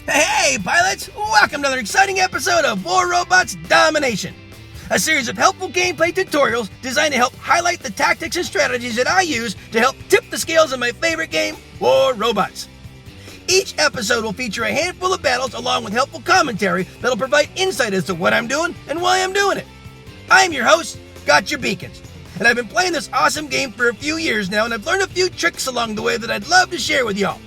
Hey, pilots! Welcome to another exciting episode of War Robots Domination, a series of helpful gameplay tutorials designed to help highlight the tactics and strategies that I use to help tip the scales in my favorite game, War Robots. Each episode will feature a handful of battles along with helpful commentary that'll provide insight as to what I'm doing and why I'm doing it. I'm your host, Gotchere Beacons, and I've been playing this awesome game for a few years now, and I've learned a few tricks along the way that I'd love to share with y'all.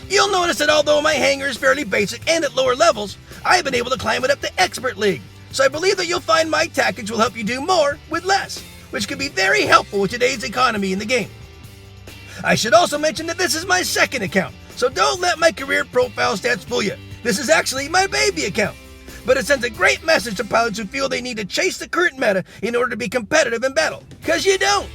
You'll notice that although my hangar is fairly basic and at lower levels, I've been able to climb it up to Expert League. So I believe that you'll find my tactics will help you do more with less, which could be very helpful with today's economy in the game. I should also mention that this is my second account, so don't let my career profile stats fool you. This is actually my baby account, but it sends a great message to pilots who feel they need to chase the current meta in order to be competitive in battle, because you don't.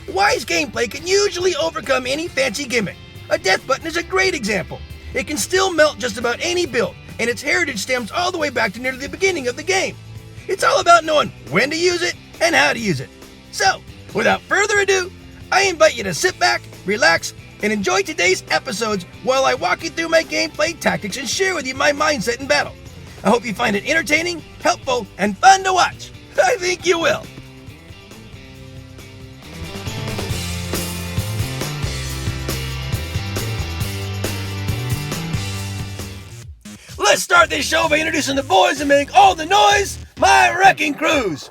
Wise gameplay can usually overcome any fancy gimmick. A death button is a great example. It can still melt just about any build, and its heritage stems all the way back to near the beginning of the game. It's all about knowing when to use it and how to use it. So, without further ado, I invite you to sit back, relax, and enjoy today's episodes while I walk you through my gameplay tactics and share with you my mindset in battle. I hope you find it entertaining, helpful, and fun to watch. I think you will. Let's start this show by introducing the boys and make all the noise, my wrecking crews.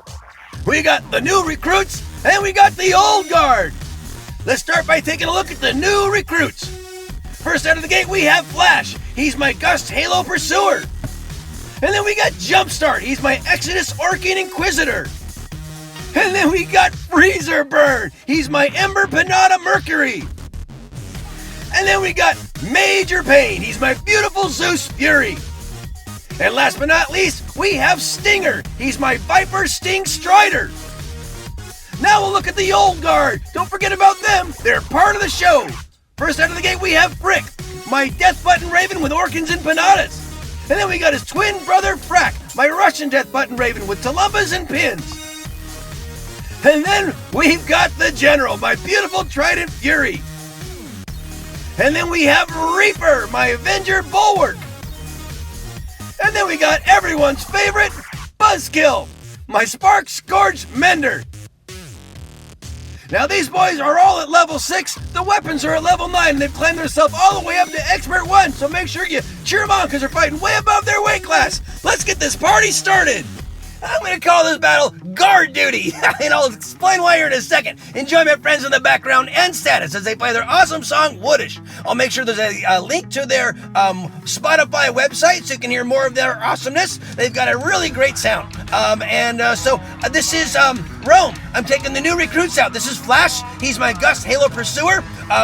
We got the new recruits and we got the old guard. Let's start by taking a look at the new recruits. First out of the gate we have Flash. He's my Gust Halo Pursuer. And then we got Jumpstart. He's my Exodus Orkin Inquisitor. And then we got Freezer Burn. He's my Ember Pinata Mercury. And then we got Major Pain. He's my beautiful Zeus Fury. And last but not least, we have Stinger. He's my Viper Sting Strider. Now we'll look at the old guard. Don't forget about them. They're part of the show. First out of the gate, we have Frick, my Death Button Raven with Orkins and Pinatas. And then we got his twin brother, Frack, my Russian Death Button Raven with Talumpas and Pins. And then we've got the General, my beautiful Trident Fury. And then we have Reaper, my Avenger Bulwark. And then we got everyone's favorite, Buzzkill, my Spark Scourge Mender. Now these boys are all at level 6, the weapons are at level 9, and they've climbed themselves all the way up to Expert 1, so make sure you cheer them on because they're fighting way above their weight class. Let's get this party started. I'm going to call this battle Guard Duty, and I'll explain why here in a second. Enjoy my friends in the background and status as they play their awesome song, Woodish. I'll make sure there's a link to their Spotify website so you can hear more of their awesomeness. They've got a really great sound. So this is Rome. I'm taking the new recruits out. This is Flash. He's my Gust Halo Pursuer.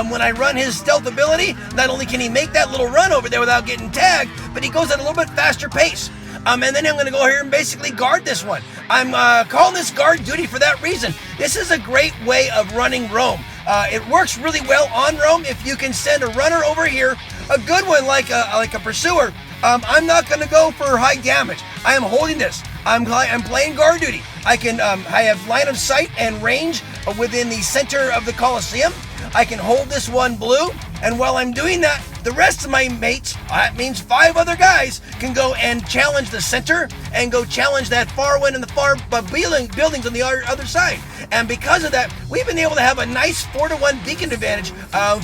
When I run his stealth ability, not only can he make that little run over there without getting tagged, but he goes at a little bit faster pace. And then I'm going to go here and basically guard this one. I'm calling this Guard Duty for that reason. This is a great way of running Rome. It works really well on Rome if you can send a runner over here, a good one like a Pursuer. I'm not going to go for high damage. I am holding this. I'm playing Guard Duty. I have line of sight and range within the center of the Colosseum. I can hold this one blue, and while I'm doing that, the rest of my mates, that means 5 other guys, can go and challenge the center and go challenge that far one and the far buildings on the other side. And because of that, we've been able to have a nice 4-to-1 beacon advantage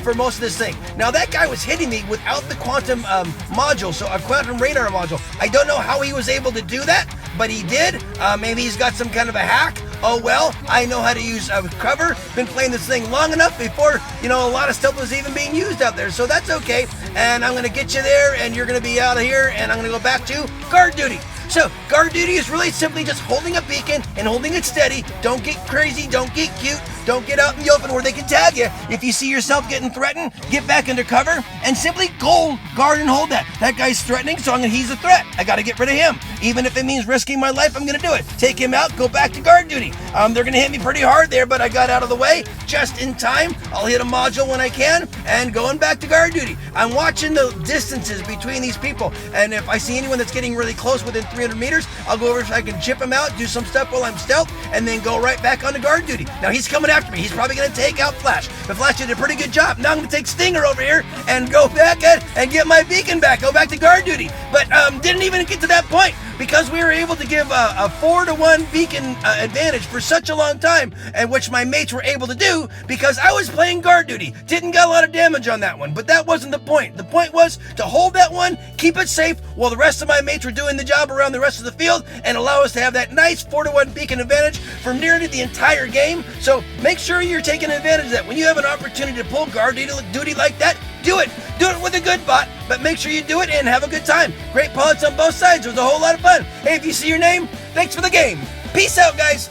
for most of this thing. Now that guy was hitting me without the quantum module, so a quantum radar module. I don't know how he was able to do that, but he did. Maybe he's got some kind of a hack. Oh well, I know how to use cover. Been playing this thing long enough before, a lot of stuff was even being used out there. So that's okay. And I'm going to get you there, and you're going to be out of here, and I'm going to go back to Guard Duty. So, Guard Duty is really simply just holding a beacon and holding it steady. Don't get crazy, don't get cute, don't get out in the open where they can tag you. If you see yourself getting threatened, get back under cover and simply guard and hold that. That guy's threatening, so he's a threat. I got to get rid of him. Even if it means risking my life, I'm going to do it. Take him out, go back to guard duty. They're going to hit me pretty hard there, but I got out of the way just in time. I'll hit a module when I can, and going back to guard duty. I'm watching the distances between these people, and if I see anyone that's getting really close within 300 meters, I'll go over so I can chip him out, do some stuff while I'm stealth, and then go right back onto guard duty. Now he's coming after me. He's probably going to take out Flash. But Flash did a pretty good job. Now I'm going to take Stinger over here and go back and get my beacon back. Go back to guard duty. But didn't even get to that point because we were able to give a 4-to-1 beacon advantage for such a long time, and which my mates were able to do because I was playing guard duty. Didn't get a lot of damage on that one, but that wasn't the point. The point was to hold that one, keep it safe while the rest of my mates were doing the job around the rest of the field, and allow us to have that nice 4-to-1 beacon advantage for nearly the entire game. So make sure you're taking advantage of that. When you have an opportunity to pull guard duty like that, do it. Do it with a good bot, but make sure you do it and have a good time. Great pilots on both sides. It was a whole lot of fun. Hey, if you see your name, thanks for the game. Peace out, guys.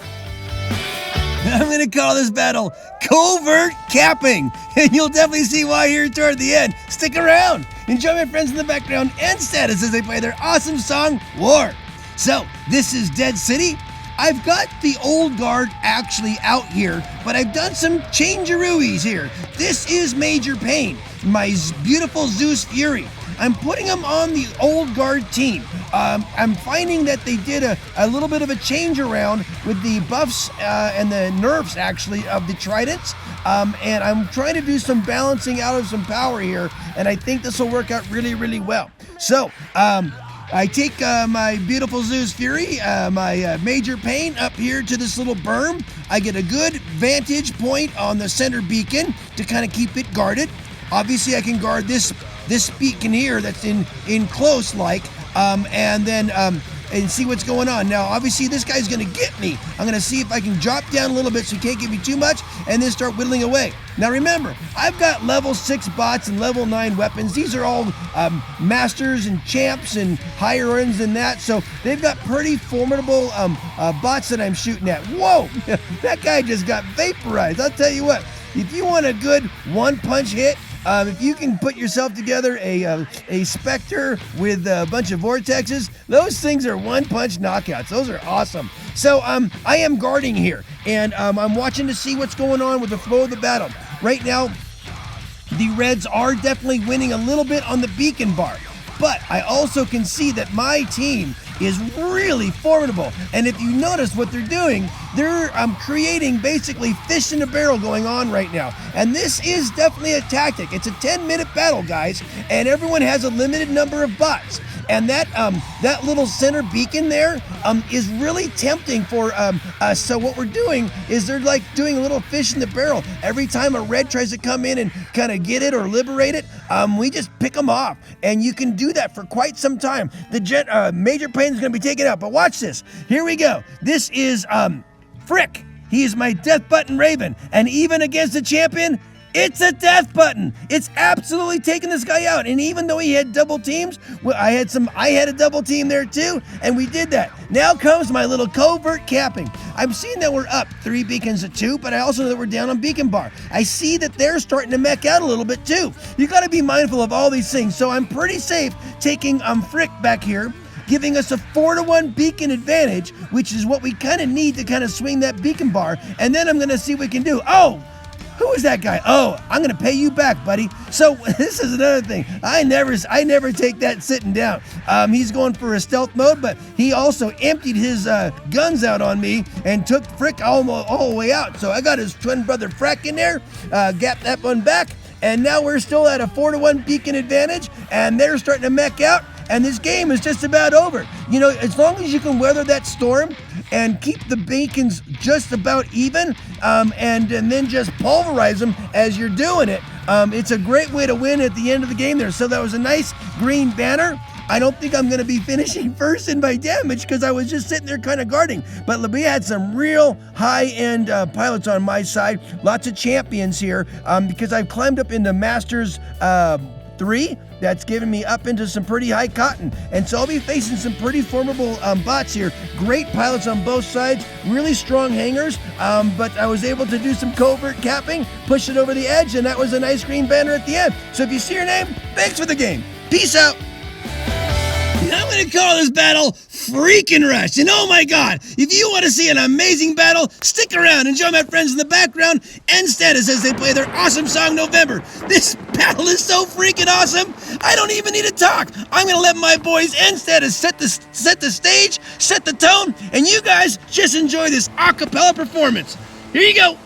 I'm going to call this battle Covert Capping, and you'll definitely see why here toward the end. Stick around. Enjoy my friends in the background and status as they play their awesome song, War. So, this is Dead City. I've got the old guard actually out here, but I've done some changearooies here. This is Major Pain, my beautiful Zeus Fury. I'm putting him on the old guard team. I'm finding that they did a little bit of a change around with the buffs and the nerfs actually of the tridents. And I'm trying to do some balancing out of some power here, and I think this will work out really, really well. So, I take my beautiful Zeus Fury, my Major Pain up here to this little berm. I get a good vantage point on the center beacon to kind of keep it guarded. Obviously, I can guard this beacon here that's in close like, and then and see what's going on. Now, obviously, this guy's going to get me. I'm going to see if I can drop down a little bit so he can't get me too much, and then start whittling away. Now, remember, I've got level 6 bots and level 9 weapons. These are all masters and champs and higher ends than that, so they've got pretty formidable bots that I'm shooting at. Whoa! That guy just got vaporized. I'll tell you what, if you want a good one-punch hit, if you can put yourself together a Spectre with a bunch of vortexes, those things are one-punch knockouts. Those are awesome. So I am guarding here, and I'm watching to see what's going on with the flow of the battle. Right now, the Reds are definitely winning a little bit on the beacon bar, but I also can see that my team is really formidable. And if you notice what they're doing, they're creating basically fish in a barrel going on right now. And this is definitely a tactic. It's a 10-minute battle, guys, and everyone has a limited number of bots. And that little center beacon there is really tempting for us. So what we're doing is they're like doing a little fish in the barrel. Every time a red tries to come in and kind of get it or liberate it, we just pick them off. And you can do that for quite some time. The Major Pain is going to be taken out. But watch this. Here we go. This is Frick. He is my death button Raven. And even against the champion, it's a death button. It's absolutely taking this guy out. And even though he had double teams, well, I had a double team there too, and we did that. Now comes my little covert capping. I'm seeing that we're up 3 beacons to 2, but I also know that we're down on beacon bar. I see that they're starting to mech out a little bit too. You got to be mindful of all these things. So I'm pretty safe taking Frick back here, giving us a 4-to-1 beacon advantage, which is what we kind of need to kind of swing that beacon bar. And then I'm going to see what we can do. Oh, who is that guy? Oh, I'm going to pay you back, buddy. So this is another thing. I never take that sitting down. He's going for a stealth mode, but he also emptied his guns out on me and took Frick all the way out. So I got his twin brother Frack in there, gapped that one back, and now we're still at a 4-to-1 beacon advantage, and they're starting to mech out. And this game is just about over. You know, as long as you can weather that storm and keep the beacons just about even, and then just pulverize them as you're doing it, it's a great way to win at the end of the game there. So that was a nice green banner. I don't think I'm going to be finishing first in my damage because I was just sitting there kind of guarding. But we had some real high-end pilots on my side. Lots of champions here because I've climbed up into Masters 3. That's given me up into some pretty high cotton. And so I'll be facing some pretty formidable bots here. Great pilots on both sides, really strong hangers, but I was able to do some covert capping, push it over the edge, and that was a nice green banner at the end. So if you see your name, thanks for the game. Peace out. I'm going to call this battle Freakin Rush. And oh my god, if you want to see an amazing battle, stick around and join my friends in the background and status as they play their awesome song November. This battle is so freaking awesome, I don't even need to talk. I'm gonna let my boys and status set the stage, set the tone, and you guys just enjoy this a cappella performance. Here you go.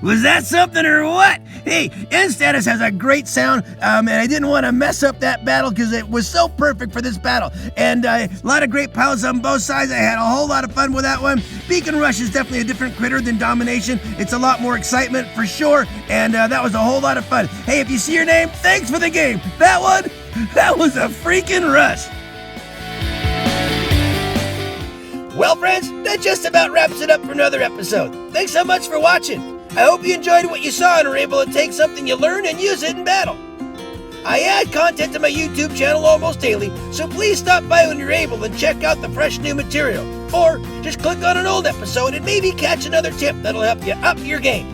Was that something or what? Hey, N Status has a great sound, and I didn't want to mess up that battle because it was so perfect for this battle. And a lot of great piles on both sides. I had a whole lot of fun with that one. Beacon Rush is definitely a different critter than Domination. It's a lot more excitement for sure, and that was a whole lot of fun. Hey, if you see your name, thanks for the game. That was a freaking rush. Well, friends, that just about wraps it up for another episode. Thanks so much for watching. I hope you enjoyed what you saw and are able to take something you learned and use it in battle. I add content to my YouTube channel almost daily, so please stop by when you're able and check out the fresh new material. Or just click on an old episode and maybe catch another tip that'll help you up your game.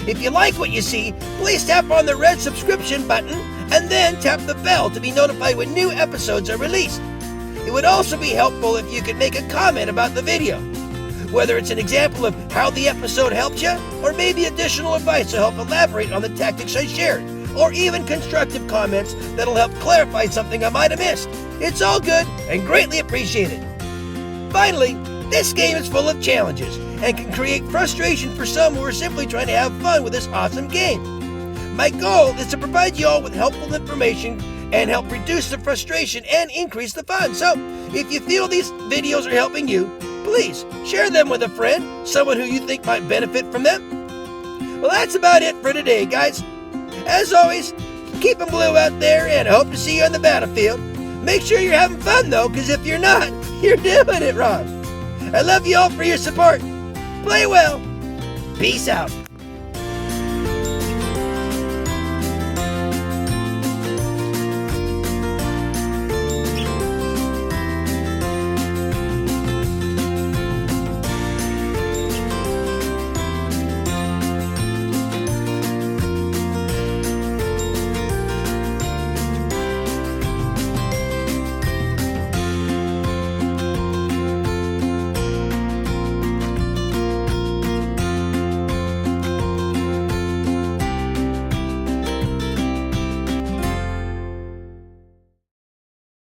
If you like what you see, please tap on the red subscription button and then tap the bell to be notified when new episodes are released. It would also be helpful if you could make a comment about the video, whether it's an example of how the episode helped you, or maybe additional advice to help elaborate on the tactics I shared, or even constructive comments that'll help clarify something I might have missed. It's all good and greatly appreciated. Finally, this game is full of challenges and can create frustration for some who are simply trying to have fun with this awesome game. My goal is to provide you all with helpful information and help reduce the frustration and increase the fun. So, if you feel these videos are helping you, please share them with a friend, someone who you think might benefit from them. Well, that's about it for today, guys. As always, keep 'em blue out there, and I hope to see you on the battlefield. Make sure you're having fun, though, because if you're not, you're doing it wrong. I love you all for your support. Play well. Peace out.